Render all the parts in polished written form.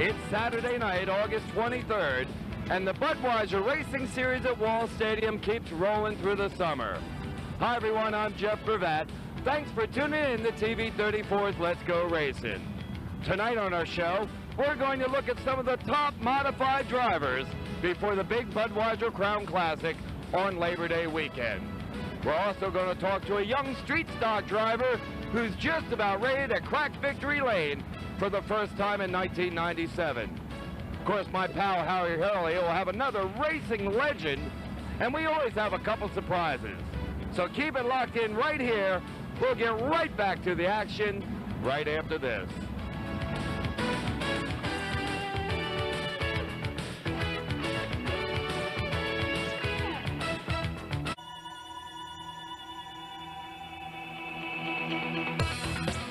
It's Saturday night, August 23rd, and the Budweiser Racing Series at Wall Stadium keeps rolling through the summer. Hi everyone, I'm Jeff Gravatt. Thanks for tuning in to TV 34's Let's Go Racing. Tonight on our show, we're going to look at some of the top modified drivers before the big Budweiser Crown Classic on Labor Day weekend. We're also going to talk to a young street stock driver who's just about ready to crack victory lane for the first time in 1997. Of course, my pal Harry Hurley will have another racing legend, and we always have a couple surprises. So keep it locked in right here. We'll get right back to the action right after this.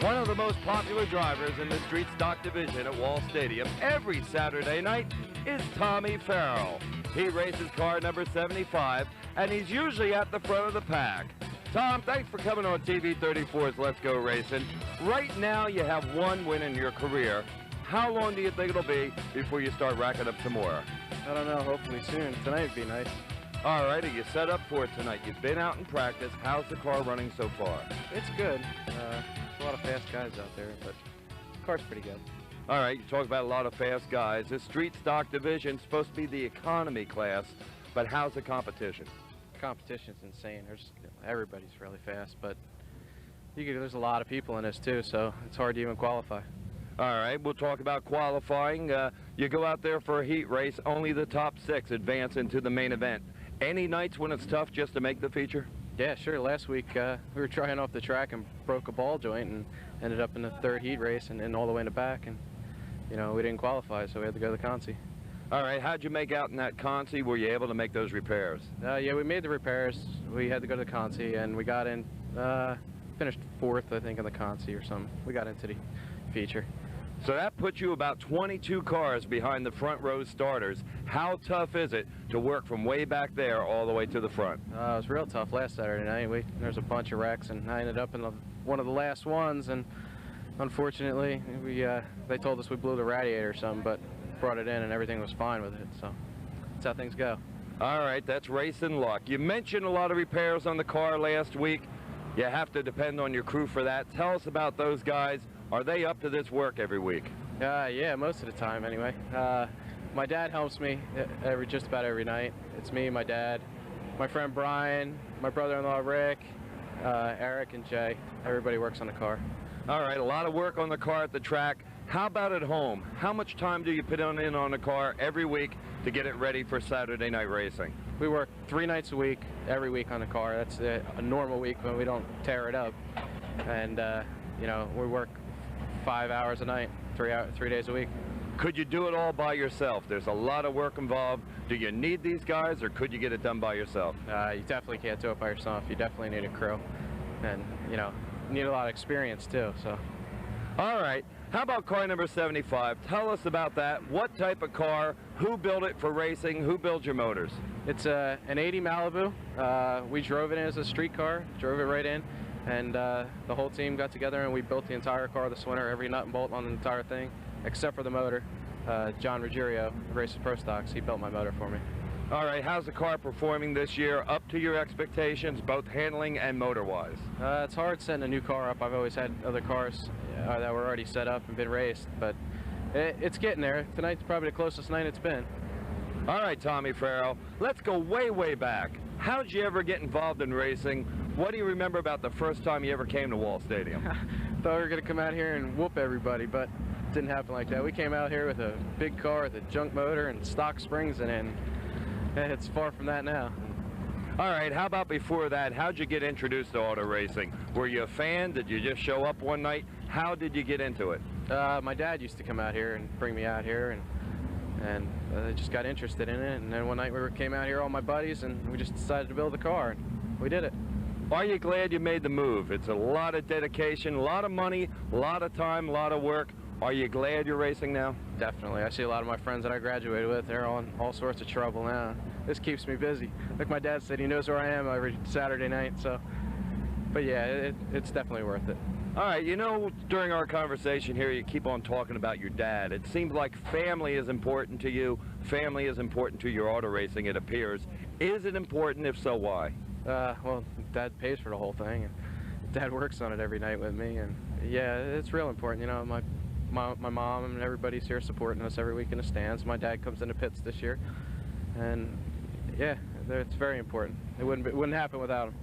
One of the most popular drivers in the street stock division at Wall Stadium every Saturday night is Tommy Farrell. He races car number 75, and he's usually at the front of the pack. Tom, thanks for coming on TV 34's Let's Go Racing. Right now, you have one win in your career. How long do you think it'll be before you start racking up some more? I don't know, hopefully soon. Tonight would be nice. All right, are you set up for it tonight? You've been out in practice. How's the car running so far? It's good. There's a lot of fast guys out there, but the car's pretty good. All right, you talk about a lot of fast guys. This street stock division is supposed to be the economy class, but how's the competition? Competition's insane. Everybody's really fast, but there's a lot of people in this too, so it's hard to even qualify. All right, we'll talk about qualifying. You go out there for a heat race, only the top 6 advance into the main event. Any nights when it's tough just to make the feature? Yeah, sure. Last week we were trying off the track and broke a ball joint and ended up in the 3rd heat race and all the way in the back, and we didn't qualify, so we had to go to the consi. All right, how'd you make out in that consi? Were you able to make those repairs? Yeah, we made the repairs. We had to go to the consi, and we got in, finished 4th, I think, in the consi or something. We got into the feature. So that puts you about 22 cars behind the front row starters. How tough is it to work from way back there all the way to the front? It was real tough last Saturday night. There's a bunch of wrecks, and I ended up in one of the last ones, and unfortunately, they told us we blew the radiator or something, but brought it in and everything was fine with it, so that's how things go. All right, that's racing luck. You mentioned a lot of repairs on the car last week. You have to depend on your crew for that. Tell us about those guys. Are they up to this work every week? Yeah, most of the time anyway. My dad helps me just about every night. It's me, my dad, my friend Brian, my brother-in-law Rick, Eric and Jay. Everybody works on the car. All right, a lot of work on the car at the track. How about at home? How much time do you put in on the car every week to get it ready for Saturday night racing? We work 3 nights a week, every week on the car. That's a normal week when we don't tear it up. And, we work 5 hours a night, 3 days a week. Could you do it all by yourself? There's a lot of work involved. Do you need these guys, or could you get it done by yourself? You definitely can't do it by yourself. You definitely need a crew. And, you need a lot of experience, too, so. All right. How about car number 75? Tell us about that. What type of car? Who built it for racing? Who builds your motors? It's an 80 Malibu. We drove it in as a street car, drove it right in, and the whole team got together and we built the entire car this winter, every nut and bolt on the entire thing, except for the motor. John Ruggiero, who races Pro Stocks, he built my motor for me. All right, how's the car performing this year? Up to your expectations, both handling and motor-wise? It's hard setting a new car up. I've always had other cars that were already set up and been raced, but it's getting there. Tonight's probably the closest night it's been. All right, Tommy Farrell, let's go way, way back. How did you ever get involved in racing? What do you remember about the first time you ever came to Wall Stadium? Thought we were going to come out here and whoop everybody, but it didn't happen like that. We came out here with a big car with a junk motor and stock springs, and it's far from that now. All right, how about before that? How'd you get introduced to auto racing? Were you a fan? Did you just show up one night? How did you get into it? My dad used to come out here and bring me out here, and I just got interested in it. And then one night came out here, all my buddies, and we just decided to build a car, and we did it. Are you glad you made the move? It's a lot of dedication, a lot of money, a lot of time, a lot of work. Are you glad you're racing now? Definitely. I see a lot of my friends that I graduated with, they're on all sorts of trouble now. This keeps me busy. Like my dad said, he knows where I am every Saturday night, so. But yeah, it's definitely worth it. All right, you know, during our conversation here, you keep on talking about your dad. It seems like family is important to you. Family is important to your auto racing, it appears. Is it important? If so, why? Well, Dad pays for the whole thing, and Dad works on it every night with me, and yeah, it's real important. You know, my mom and everybody's here supporting us every week in the stands. My dad comes in the pits this year, and yeah, it's very important. It wouldn't happen without him.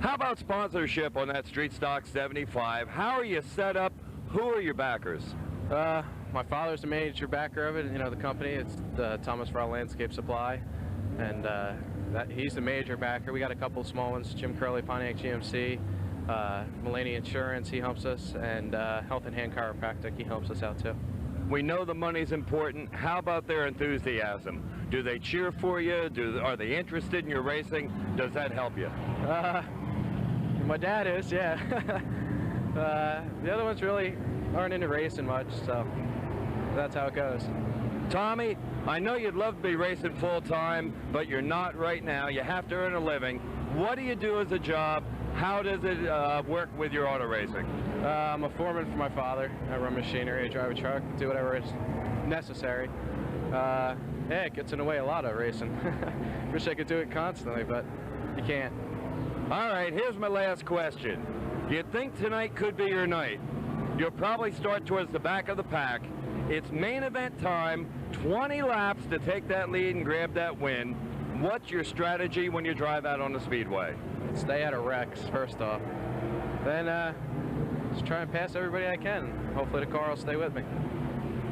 How about sponsorship on that Street Stock 75? How are you set up? Who are your backers? My father's the major backer of it. You know, the company, it's the Thomas Farrell Landscape Supply, and he's the major backer. We got a couple of small ones, Jim Curley, Pontiac GMC, Mulaney Insurance, he helps us, and Health and Hand Chiropractic, he helps us out too. We know the money's important. How about their enthusiasm? Do they cheer for you? Are they interested in your racing? Does that help you? My dad is, yeah. The other ones really aren't into racing much, so that's how it goes. Tommy, I know you'd love to be racing full-time, but you're not right now. You have to earn a living. What do you do as a job? How does it work with your auto racing? I'm a foreman for my father. I run machinery, I drive a truck, do whatever is necessary. Yeah, it gets in the way a lot of racing. Wish I could do it constantly, but you can't. All right, here's my last question. You think tonight could be your night? You'll probably start towards the back of the pack. It's main event time, 20 laps to take that lead and grab that win. What's your strategy when you drive out on the speedway? Stay out of wrecks, first off. Then just try and pass everybody I can. Hopefully the car will stay with me.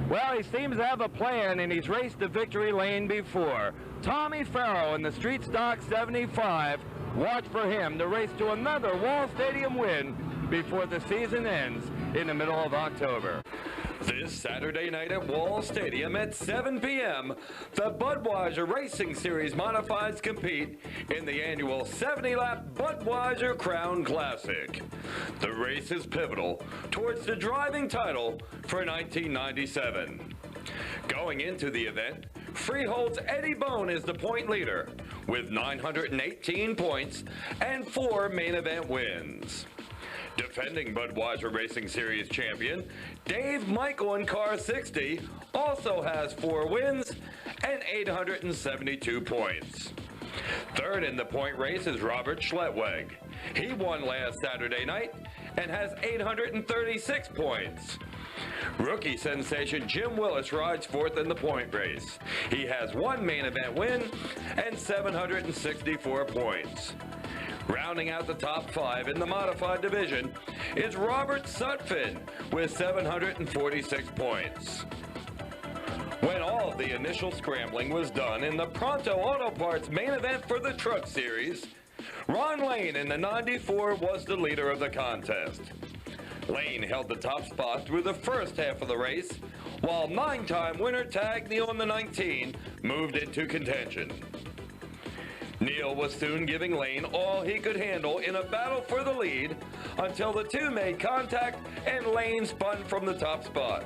Well, he seems to have a plan, and he's raced the victory lane before. Tommy Farrell in the Street Stock 75. Watch for him to race to another Wall Stadium win before the season ends in the middle of October. This Saturday night at Wall Stadium at 7 p.m., the Budweiser Racing Series Modifieds compete in the annual 70-lap Budweiser Crown Classic. The race is pivotal towards the driving title for 1997. Going into the event, Freehold's Eddie Bone is the point leader with 918 points and 4 main event wins. Defending Budweiser Racing Series champion, Dave Michael in car 60 also has 4 wins and 872 points. Third in the point race is Robert Schlettweg. He won last Saturday night and has 836 points. Rookie sensation Jim Willis rides fourth in the point race. He has 1 main event win and 764 points. Rounding out the top 5 in the modified division is Robert Sutphin with 746 points. When all of the initial scrambling was done in the Pronto Auto Parts main event for the Truck Series, Ron Lane in the 94 was the leader of the contest. Lane held the top spot through the first half of the race, while 9-time winner Tag Neal in the 19 moved into contention. Neal was soon giving Lane all he could handle in a battle for the lead until the two made contact and Lane spun from the top spot.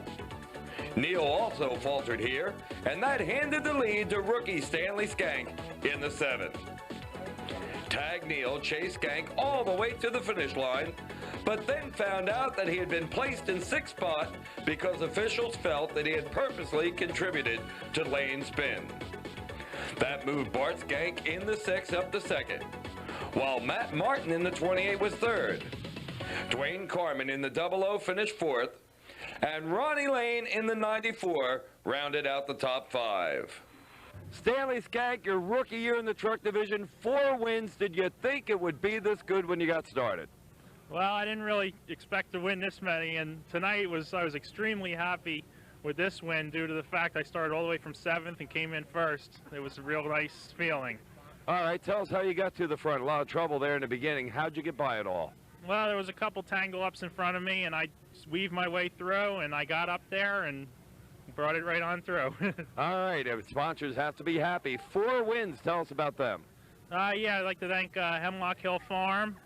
Neal also faltered here, and that handed the lead to rookie Stanley Skank in the 7th. Tag Neal chased Skank all the way to the finish line, but then found out that he had been placed in 6th spot because officials felt that he had purposely contributed to Lane's spin. That moved Bart Skank in the 6 up to 2nd, while Matt Martin in the 28 was 3rd. Dwayne Carman in the 00 finished 4th, and Ronnie Lane in the 94 rounded out the top 5. Stanley Skank, your rookie year in the truck division, 4 wins. Did you think it would be this good when you got started? Well, I didn't really expect to win this many, and tonight I was extremely happy with this win due to the fact I started all the way from 7th and came in 1st. It was a real nice feeling. All right, tell us how you got to the front. A lot of trouble there in the beginning. How'd you get by it all? Well, there was a couple tangle-ups in front of me, and I weaved my way through, and I got up there and brought it right on through. All right, sponsors have to be happy. 4 wins. Tell us about them. Yeah, I'd like to thank Hemlock Hill Farm,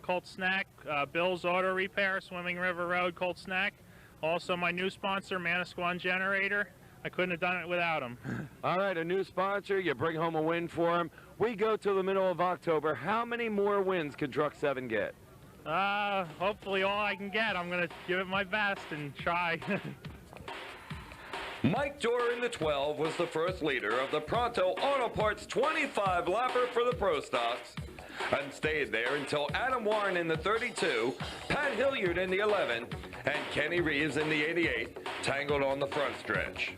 Colt Snack, Bill's Auto Repair, Swimming River Road, Colt Snack. Also, my new sponsor, Manasquan Generator. I couldn't have done it without him. All right, a new sponsor. You bring home a win for him. We go to the middle of October. How many more wins can Truck 7 get? Hopefully all I can get. I'm going to give it my best and try. Mike Dorr in the 12 was the first leader of the Pronto Auto Parts 25-lapper for the Pro Stocks and stayed there until Adam Warren in the 32, Pat Hilliard in the 11, and Kenny Reeves in the 88 tangled on the front stretch.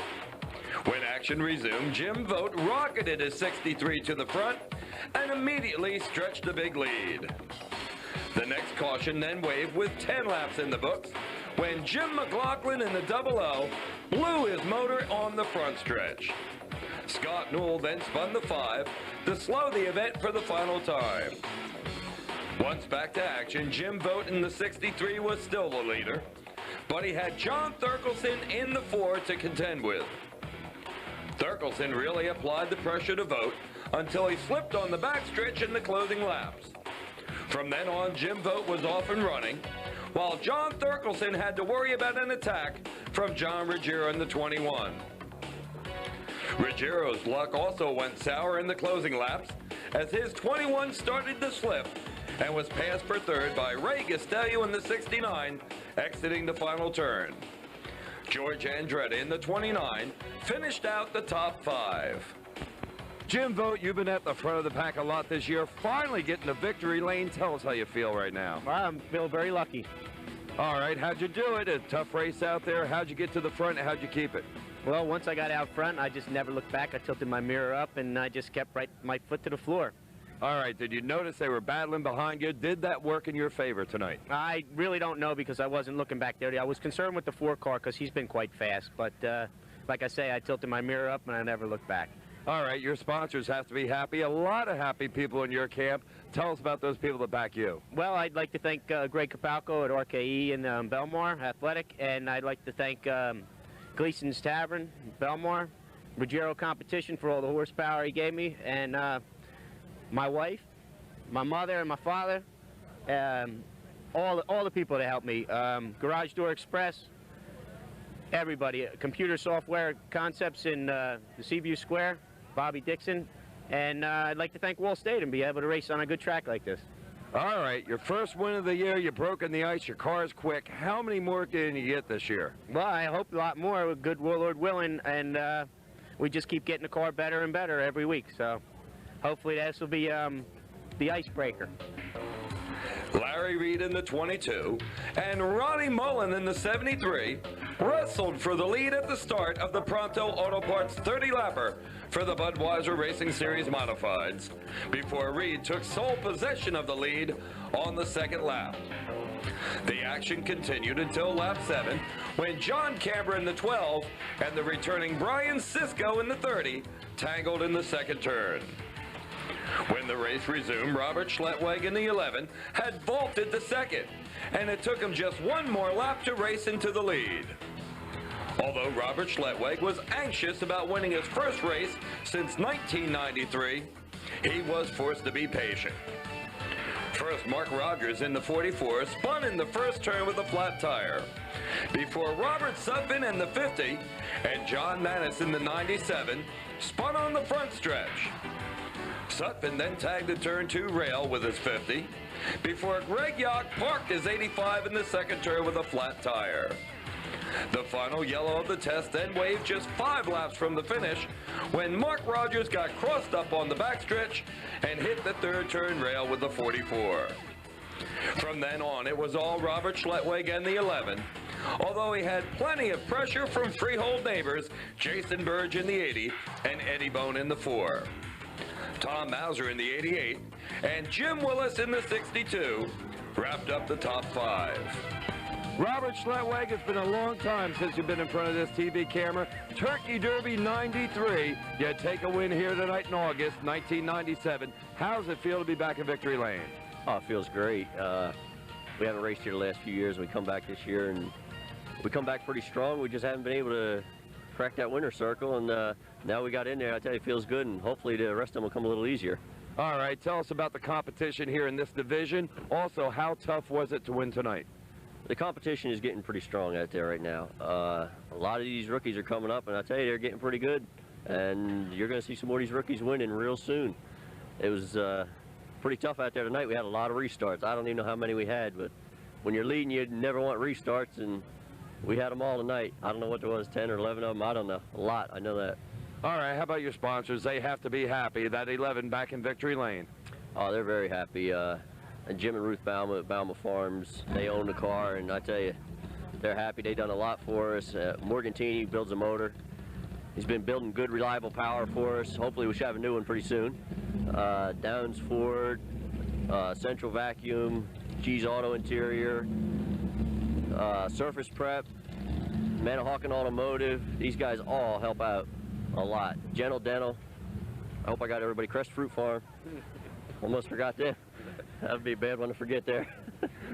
When action resumed, Jim Vogt rocketed his 63 to the front and immediately stretched a big lead. The next caution then waved with 10 laps in the books when Jim McLaughlin in the 00 blew his motor on the front stretch. Scott Newell then spun the 5 to slow the event for the final time. Once back to action, Jim Vogt in the 63 was still the leader, but he had John Thurkelson in the 4 to contend with. Thurkelson really applied the pressure to Vogt until he slipped on the backstretch in the closing laps. From then on, Jim Vogt was off and running, while John Thurkelson had to worry about an attack from John Ruggiero in the 21. Ruggiero's luck also went sour in the closing laps as his 21 started to slip and was passed for third by Ray Gastello in the 69, exiting the final turn. George Andretta in the 29 finished out the top 5. Jim Vogt, you've been at the front of the pack a lot this year, finally getting the victory lane. Tell us how you feel right now. I feel very lucky. All right, how'd you do it? A tough race out there. How'd you get to the front and how'd you keep it? Well, once I got out front, I just never looked back. I tilted my mirror up and I just kept my foot to the floor. All right, did you notice they were battling behind you? Did that work in your favor tonight? I really don't know because I wasn't looking back there. I was concerned with the 4 car because he's been quite fast. But like I say, I tilted my mirror up and I never looked back. All right, your sponsors have to be happy. A lot of happy people in your camp. Tell us about those people that back you. Well, I'd like to thank Greg Capalco at RKE in Belmar Athletic, and I'd like to thank Gleason's Tavern, Belmar, Ruggiero Competition for all the horsepower he gave me, and my wife, my mother, and my father, all the people that helped me. Garage Door Express, everybody, Computer Software Concepts in the Seaview Square, Bobby Dixon, and I'd like to thank Wall State and be able to race on a good track like this. All right, your first win of the year, you broke in the ice, your car's quick. How many more can you get this year? Well, I hope a lot more, with good Lord willing, and we just keep getting the car better and better every week, so hopefully this will be the icebreaker. Larry Reed in the 22 and Ronnie Mullen in the 73 wrestled for the lead at the start of the Pronto Auto Parts 30-lapper for the Budweiser Racing Series Modifieds before Reed took sole possession of the lead on the second lap. The action continued until lap 7 when John Camber in the 12 and the returning Brian Sisko in the 30 tangled in the second turn. When the race resumed, Robert Schlettweg in the 11 had vaulted to second, and it took him just one more lap to race into the lead. Although Robert Schlettweg was anxious about winning his first race since 1993, he was forced to be patient. First, Mark Rogers in the 44 spun in the first turn with a flat tire, before Robert Sutphin in the 50 and John Manis in the 97 spun on the front stretch. Sutphin then tagged the turn 2 rail with his 50, before Greg Yock parked his 85 in the second turn with a flat tire. The final yellow of the test then waved just 5 laps from the finish when Mark Rogers got crossed up on the backstretch and hit the third turn rail with the 44. From then on, it was all Robert Schlettweg and the 11, although he had plenty of pressure from freehold neighbors Jason Burge in the 80 and Eddie Bone in the 4. Tom Mauser in the 88 and Jim Willis in the 62 wrapped up the top 5. Robert Schlettweg, it's been a long time since you've been in front of this TV camera. Turkey Derby 93. You take a win here tonight in August 1997. How does it feel to be back in victory lane? Oh, it feels great. We haven't raced here the last few years. We come back this year and we come back pretty strong. We just haven't been able to crack that winner's circle, and now we got in there. I tell you, it feels good, and hopefully the rest of them will come a little easier. All right, tell us about the competition here in this division. Also, how tough was it to win tonight? The competition is getting pretty strong out there right now. A lot of these rookies are coming up, and I tell you, they're getting pretty good, and you're going to see some more of these rookies winning real soon. It was pretty tough out there tonight. We had a lot of restarts. I don't even know how many we had, but when you're leading, you never want restarts, and we had them all tonight. I don't know what there was, 10 or 11 of them. I don't know. A lot, I know that. All right, how about your sponsors? They have to be happy, that 11 back in Victory Lane. Oh, they're very happy. And Jim and Ruth Bauma at Bauma Farms, they own the car, and I tell you, they're happy. They've done a lot for us. Morgan Tini builds a motor. He's been building good, reliable power for us. Hopefully we should have a new one pretty soon. Downs Ford, Central Vacuum, G's Auto Interior, Surface Prep, Manahawkin Automotive. These guys all help out a lot. Gentle Dental. I hope I got everybody. Crest Fruit Farm. Almost forgot them. That would be a bad one to forget there.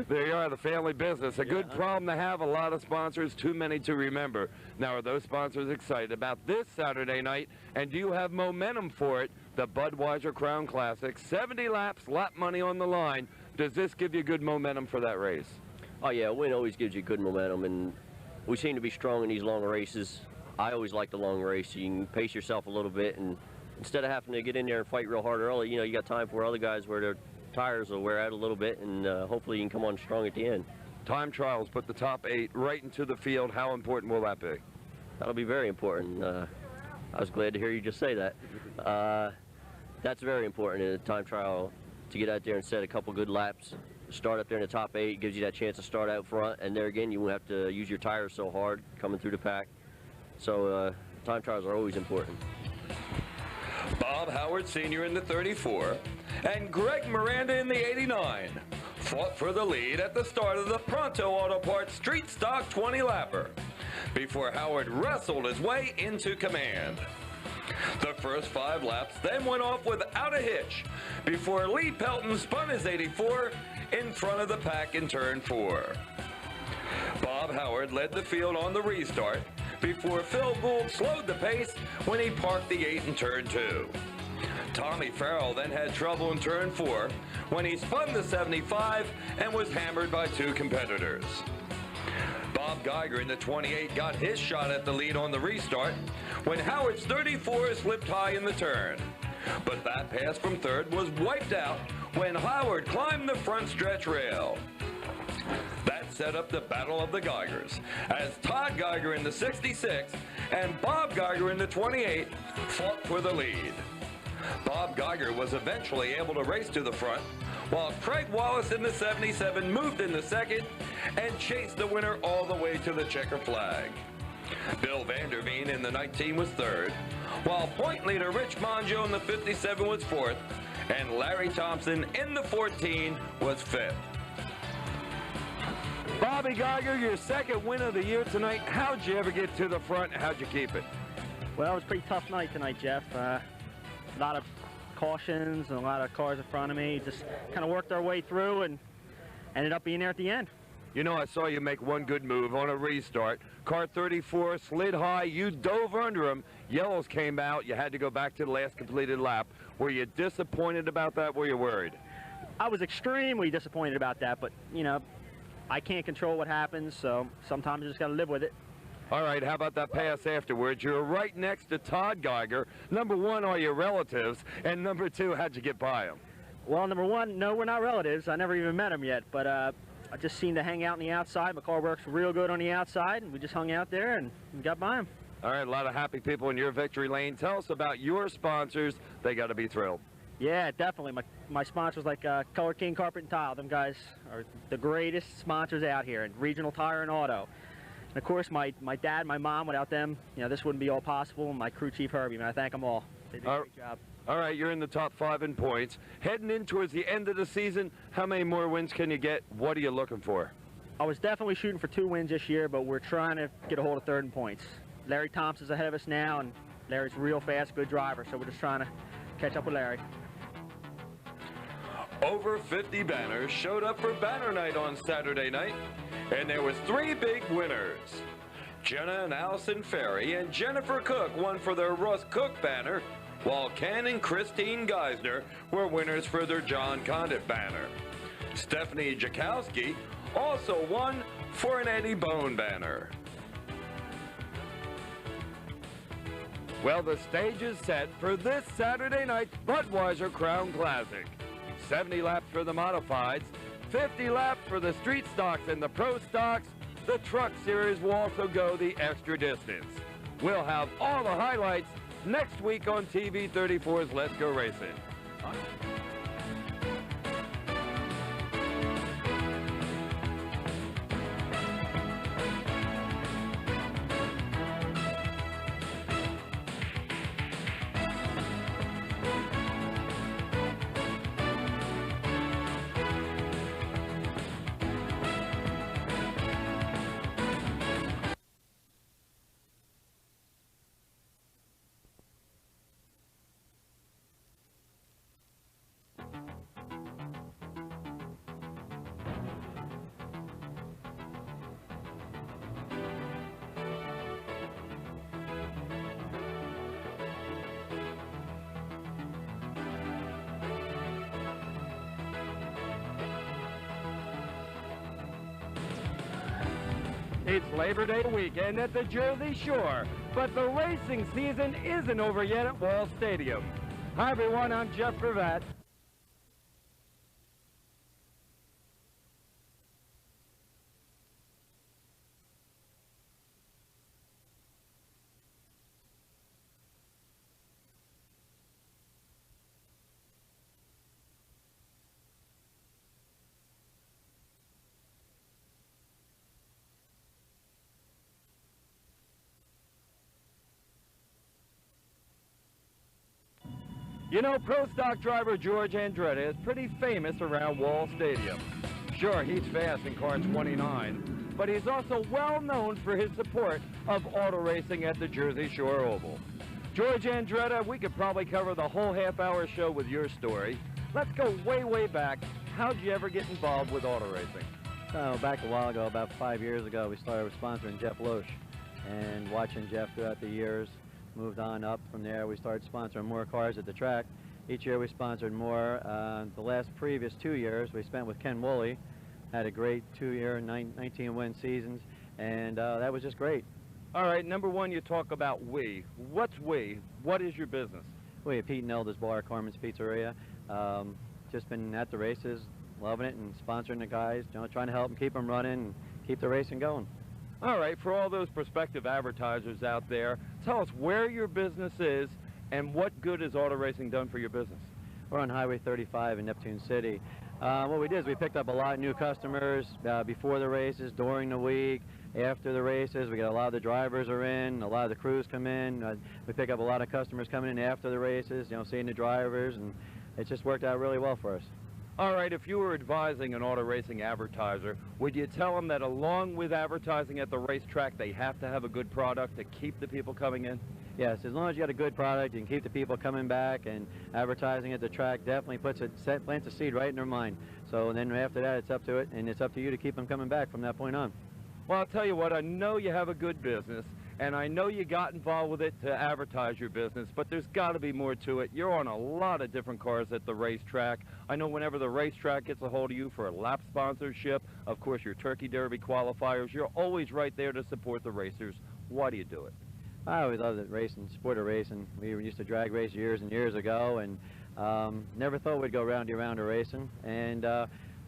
There you are, the family business. A good problem to have, a lot of sponsors, too many to remember. Now, are those sponsors excited about this Saturday night? And do you have momentum for it? The Budweiser Crown Classic, 70 laps, lap money on the line. Does this give you good momentum for that race? Oh, yeah, a win always gives you good momentum, and we seem to be strong in these long races. I always like the long race. You can pace yourself a little bit, and instead of having to get in there and fight real hard early, you know, you got time for other guys where their tires will wear out a little bit, and hopefully you can come on strong at the end. Time trials put the top 8 right into the field. How important will that be? That'll be very important. I was glad to hear you just say that. That's very important in a time trial, to get out there and set a couple good laps. Start up there in the top 8, gives you that chance to start out front, and there again, you won't have to use your tires so hard coming through the pack. So time trials are always important. Bob Howard Sr. in the 34 and Greg Miranda in the 89 fought for the lead at the start of the Pronto Auto Parts Street Stock 20-lapper before Howard wrestled his way into command. The first 5 laps then went off without a hitch before Lee Pelton spun his 84 in front of the pack in turn 4. Bob Howard led the field on the restart before Phil Gould slowed the pace when he parked the 8 in turn 2. Tommy Farrell then had trouble in turn 4 when he spun the 75 and was hammered by 2 competitors. Bob Geiger in the 28 got his shot at the lead on the restart when Howard's 34 slipped high in the turn. But that pass from third was wiped out when Howard climbed the front stretch rail. That set up the Battle of the Geigers as Todd Geiger in the 66 and Bob Geiger in the 28 fought for the lead. Bob Geiger was eventually able to race to the front, while Craig Wallace in the 77 moved in the second and chased the winner all the way to the checker flag. Bill Vanderveen in the 19 was third, while point leader Rich Monjo in the 57 was fourth, and Larry Thompson in the 14 was fifth. Bobby Geiger, your second win of the year tonight. How'd you ever get to the front? How'd you keep it? Well, it was a pretty tough night tonight, Jeff. A lot of cautions and a lot of cars in front of me. Just kind of worked our way through and ended up being there at the end. You know, I saw you make one good move on a restart. Car 34 slid high, you dove under him. Yellows came out, you had to go back to the last completed lap. Were you disappointed about that? Were you worried? I was extremely disappointed about that, but, you know, I can't control what happens, so sometimes you just got to live with it. All right, how about that pass afterwards? You're right next to Todd Geiger. Number 1, are your relatives? And number 2, how'd you get by him? Well, number 1, no, we're not relatives. I never even met him yet, but I just seemed to hang out on the outside. My car works real good on the outside, and we just hung out there and got by him. All right, a lot of happy people in your victory lane. Tell us about your sponsors. They got to be thrilled. Yeah, definitely. My sponsors like Color King Carpet and Tile. Them guys are the greatest sponsors out here, and Regional Tire and Auto. And of course, my dad, my mom, without them, you know, this wouldn't be all possible. And my crew chief, Herbie, man, I thank them all. They did a great job. All right, you're in the top 5 in points. Heading in towards the end of the season, how many more wins can you get? What are you looking for? I was definitely shooting for 2 wins this year, but we're trying to get a hold of 3rd in points. Larry Thompson's ahead of us now, and Larry's real fast, good driver, so we're just trying to catch up with Larry. Over 50 banners showed up for banner night on Saturday night, and there was 3 big winners. Jenna and Allison Ferry and Jennifer Cook won for their Russ Cook banner, while Ken and Christine Geisner were winners for their John Condit banner. Stephanie Jakowski also won for an Eddie Bone banner. Well, the stage is set for this Saturday night's Budweiser Crown Classic. 70 laps for the modifieds, 50 laps for the street stocks and the pro stocks. The truck series will also go the extra distance. We'll have all the highlights next week on TV 34's Let's Go Racing. It's Labor Day weekend at the Jersey Shore, but the racing season isn't over yet at Wall Stadium. Hi everyone, I'm Jeff Gravatt. You know, pro stock driver George Andretta is pretty famous around Wall Stadium. Sure, he's fast in car 29, but he's also well known for his support of auto racing at the Jersey Shore Oval. George Andretta, we could probably cover the whole half-hour show with your story. Let's go way, way back. How'd you ever get involved with auto racing? So back a while ago, about 5 years ago, we started sponsoring Jeff Loesch, and watching Jeff throughout the years. Moved on up from there. We started sponsoring more cars at the track. Each year we sponsored more. The last previous 2 years we spent with Ken Woolley. Had a great 2-year, 19-win seasons, and that was just great. All right, number one, you talk about we. What's we? What is your business? We have Pete and Elda's Bar, Carmen's Pizzeria. Just been at the races, loving it, and sponsoring the guys, you know, trying to help them keep them running and keep the racing going. All right, for all those prospective advertisers out there, tell us where your business is and what good has auto racing done for your business? We're on Highway 35 in Neptune City. What we did is we picked up a lot of new customers before the races, during the week, after the races. We got a lot of the drivers are in, a lot of the crews come in. We pick up a lot of customers coming in after the races, you know, seeing the drivers, and it just worked out really well for us. All right, if you were advising an auto racing advertiser, would you tell them that along with advertising at the racetrack, they have to have a good product to keep the people coming in? Yes, as long as you got a good product, you can keep the people coming back, and advertising at the track definitely plants a seed right in their mind. So then after that, it's up to it, and it's up to you to keep them coming back from that point on. Well, I'll tell you what, I know you have a good business, and I know you got involved with it to advertise your business, but there's got to be more to it. You're on a lot of different cars at the racetrack. I know whenever the racetrack gets a hold of you for a lap sponsorship, of course your Turkey Derby qualifiers, you're always right there to support the racers. Why do you do it? I always loved it, racing, sport of racing. We used to drag race years and years ago, and never thought we'd go round and round of racing. And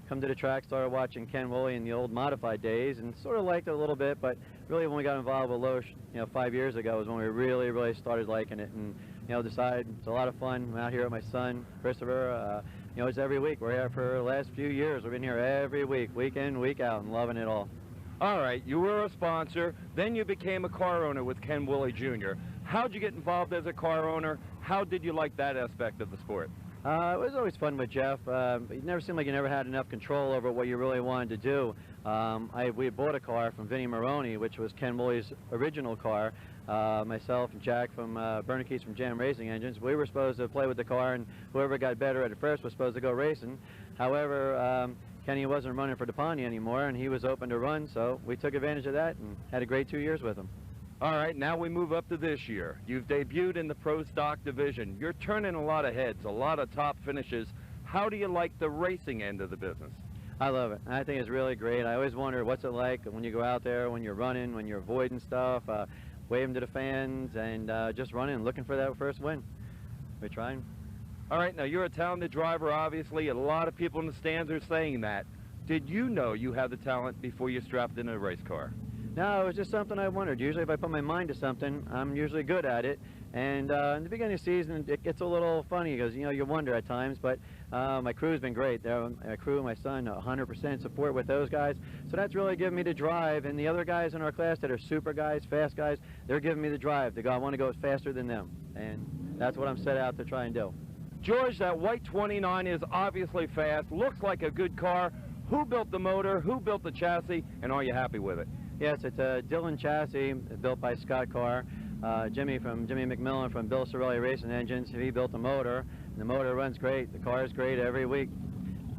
come to the track, started watching Ken Woolley in the old modified days, and sort of liked it a little bit, but really when we got involved with Loesch, you know, 5 years ago was when we really started liking it, and you know, decided it's a lot of fun. I'm out here with my son, Christopher. You know, it's every week. We're here for the last few years. We've been here every week, week in, week out, and loving it all. All right, you were a sponsor, then you became a car owner with Ken Woolley Jr. How'd you get involved as a car owner? How did you like that aspect of the sport? It was always fun with Jeff. It never seemed like you never had enough control over what you really wanted to do. We had bought a car from Vinnie Maroney, which was Ken Woolley's original car. Myself and Jack from Bernanke's from Jam Racing Engines, we were supposed to play with the car, and whoever got better at it first was supposed to go racing. However, Kenny wasn't running for DePonte anymore, and he was open to run, so we took advantage of that and had a great 2 years with him. All right, now we move up to this year. You've debuted in the Pro Stock division. You're turning a lot of heads, a lot of top finishes. How do you like the racing end of the business? I love it. I think it's really great. I always wonder what's it like when you go out there, when you're running, when you're avoiding stuff, waving to the fans, and just running and looking for that first win. We're trying. All right, now you're a talented driver, obviously. A lot of people in the stands are saying that. Did you know you had the talent before you strapped into a race car? No, it was just something I wondered. Usually if I put my mind to something, I'm usually good at it. And in the beginning of the season, it gets a little funny because, you know, you wonder at times, but my crew's been great. My crew, my son, 100% support with those guys. So that's really given me the drive. And the other guys in our class that are super guys, fast guys, they're giving me the drive to go. I want to go faster than them. And that's what I'm set out to try and do. George, that white 29 is obviously fast, looks like a good car. Who built the motor, who built the chassis, and are you happy with it? Yes, it's a Dillon chassis built by Scott Carr. Jimmy McMillan from Bill Sorelli Racing Engines, he built the motor. And the motor runs great. The car is great every week.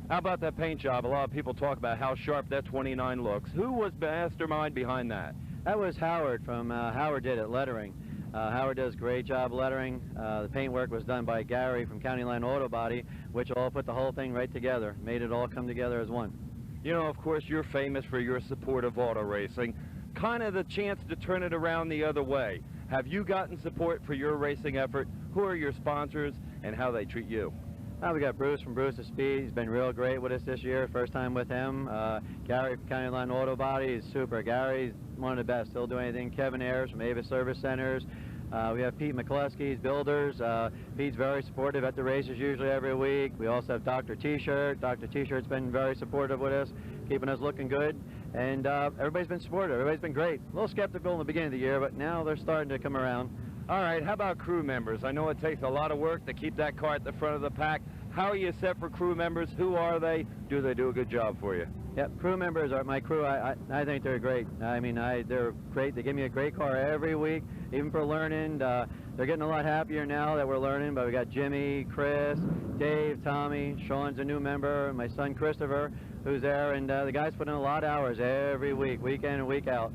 How about that paint job? A lot of people talk about how sharp that 29 looks. Who was the mastermind behind that? That was Howard from Howard did it, lettering. Howard does a great job lettering. The paint work was done by Gary from County Line Auto Body, which all put the whole thing right together, made it all come together as one. You know, of course, you're famous for your support of auto racing. Kind of the chance to turn it around the other way. Have you gotten support for your racing effort? Who are your sponsors and how they treat you? We got Bruce from Bruce's Speed. He's been real great with us this year. First time with him. Gary from County Line Auto Body is super. Gary's one of the best. He'll do anything. Kevin Ayers from Avis Service Centers. We have Pete McCluskey's Builders. Pete's very supportive at the races usually every week. We also have Dr. T-Shirt. Dr. T-Shirt's been very supportive with us, keeping us looking good. And everybody's been supportive. Everybody's been great. A little skeptical in the beginning of the year, but now they're starting to come around. All right, how about crew members? I know it takes a lot of work to keep that car at the front of the pack. How are you set for crew members? Who are they? Do they do a good job for you? Yep, crew members are my crew. I think they're great. I mean, they're great. They give me a great car every week, even for learning. They're getting a lot happier now that we're learning, but we got Jimmy, Chris, Dave, Tommy, Sean's a new member, my son Christopher, who's there, and the guys put in a lot of hours every week, week in and week out.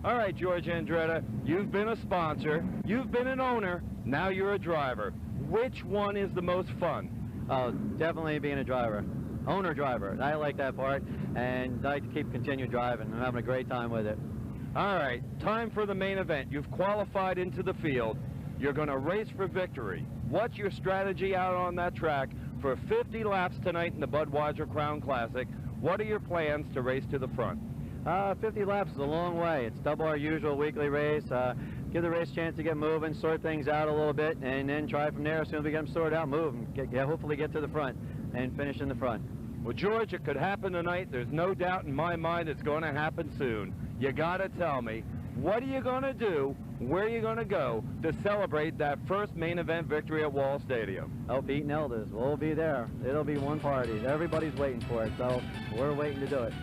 All right, George Andretta, you've been a sponsor, you've been an owner, now you're a driver. Which one is the most fun? Oh, definitely being a driver. Owner-driver. I like that part, and I like to continue driving. I'm having a great time with it. All right, time for the main event. You've qualified into the field. You're going to race for victory. What's your strategy out on that track for 50 laps tonight in the Budweiser Crown Classic? What are your plans to race to the front? 50 laps is a long way. It's double our usual weekly race. Give the race a chance to get moving, sort things out a little bit, and then try from there. As soon as we get them sorted out, move, and hopefully get to the front and finish in the front. Well, George, it could happen tonight. There's no doubt in my mind it's going to happen soon. You got to tell me, what are you going to do, where are you going to go to celebrate that first main event victory at Wall Stadium? Oh, beating Elders. We'll be there. It'll be one party. Everybody's waiting for it, so we're waiting to do it.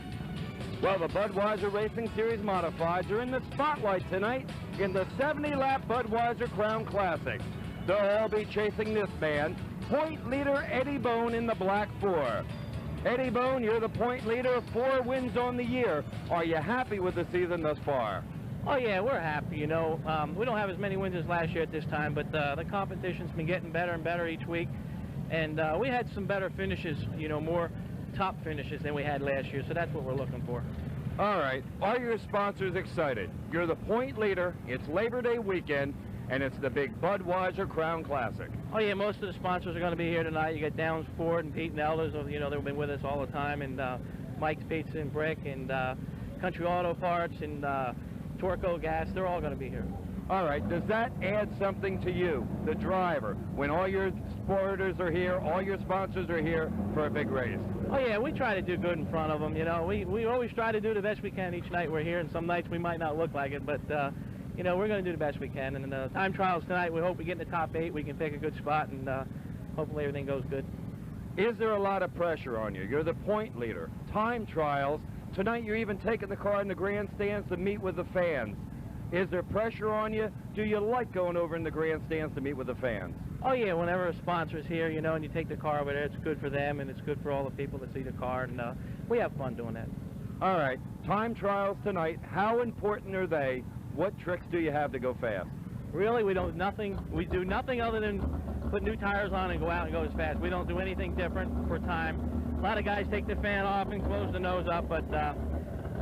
Well, the Budweiser Racing Series Modifieds are in the spotlight tonight in the 70-lap Budweiser Crown Classic. They'll all be chasing this man, point leader Eddie Bone in the Black 4. Eddie Bone, you're the point leader, 4 wins on the year. Are you happy with the season thus far? Oh yeah, we're happy, you know. We don't have as many wins as last year at this time, but the competition's been getting better and better each week. And we had some better finishes, you know, more top finishes than we had last year, so that's what we're looking for. All right, are your sponsors excited? You're the point leader, it's Labor Day weekend, and it's the big Budweiser Crown Classic. Oh yeah, most of the sponsors are going to be here tonight. You got Downs Ford and Pete and Elders, you know, they've been with us all the time, and Mike's Pizza and Brick, and Country Auto Parts, and Torco Gas, they're all going to be here. All right, does that add something to you, the driver, when all your supporters are here, all your sponsors are here for a big race? Oh yeah, we try to do good in front of them, you know. We always try to do the best we can each night we're here, and some nights we might not look like it, but you know, we're going to do the best we can. And in the time trials tonight, we hope we get in the top 8, we can pick a good spot, and hopefully everything goes good. Is there a lot of pressure on you? You're the point leader. Time trials. Tonight you're even taking the car in the grandstands to meet with the fans. Is there pressure on you? Do you like going over in the grandstands to meet with the fans? Oh yeah, whenever a sponsor's here, you know, and you take the car over there, it's good for them, and it's good for all the people that see the car, and we have fun doing that. All right, time trials tonight. How important are they? What tricks do you have to go fast? Really, we do nothing other than put new tires on and go out and go as fast. We don't do anything different for time. A lot of guys take the fan off and close the nose up, but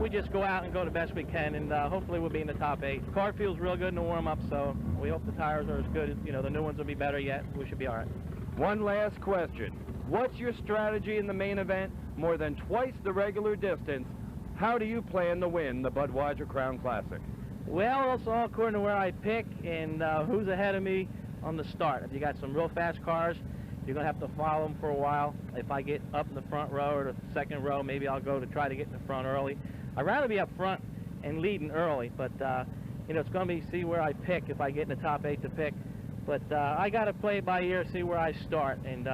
we just go out and go the best we can, and hopefully we'll be in the top 8. The car feels real good in the warm-up, so we hope the tires are as good as, you know, the new ones will be better yet. We should be all right. One last question. What's your strategy in the main event? More than twice the regular distance. How do you plan to win the Budweiser Crown Classic? Well, it's all according to where I pick and who's ahead of me on the start. If you got some real fast cars, you're going to have to follow them for a while. If I get up in the front row or the second row, maybe I'll go to try to get in the front early. I'd rather be up front and leading early, but you know, it's going to be see where I pick if I get in the top 8 to pick. But I got to play it by ear, see where I start, and